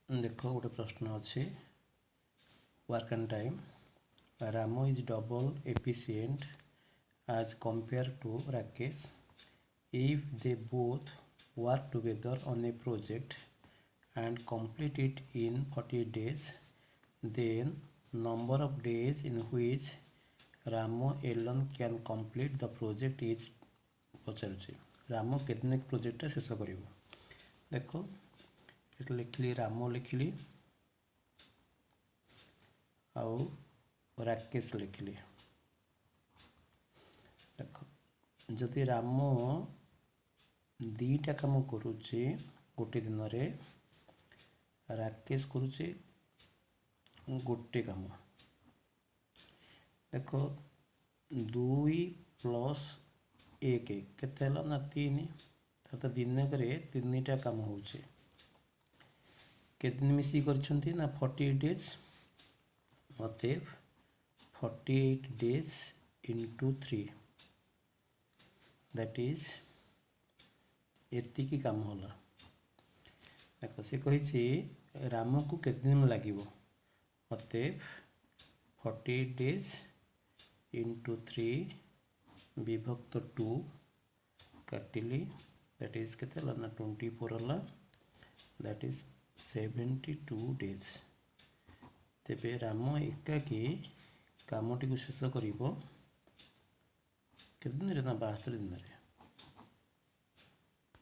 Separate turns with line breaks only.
देख गोटे प्रश्न अच्छे वर्क एंड टाइम रामो is double efficient as compared to Rakesh if they both work together on a project and complete it in 40 days, then number of days in which Ramo alone can complete the project is पचारुछि रामो केतने project शेष कर देख ये लिखली रामो लिखली आउ राकेश लिखली देख जदि राम दीटा काम करुचे गोटे दिन रे राकेश करुचे गोटे काम देख 2 प्लस 1 केते ना 3 तो दिनक तीनटा काम होचे केदिन मिसी करछंती ना 48 डेज अतएव 48 डेज इंटू 3 दैट इज एतिकी काम होला देखो से कहिछि राम को केते दिन लागिवो अतएव 48 डेज इंटू 3 विभक्त 2 काटिली दैट इज केते होला ना 24 होला दैट इज 72 डेज तेबे राम एकाकी कामटी को शेष करिवो केते दिन रे ना 72 दिन रे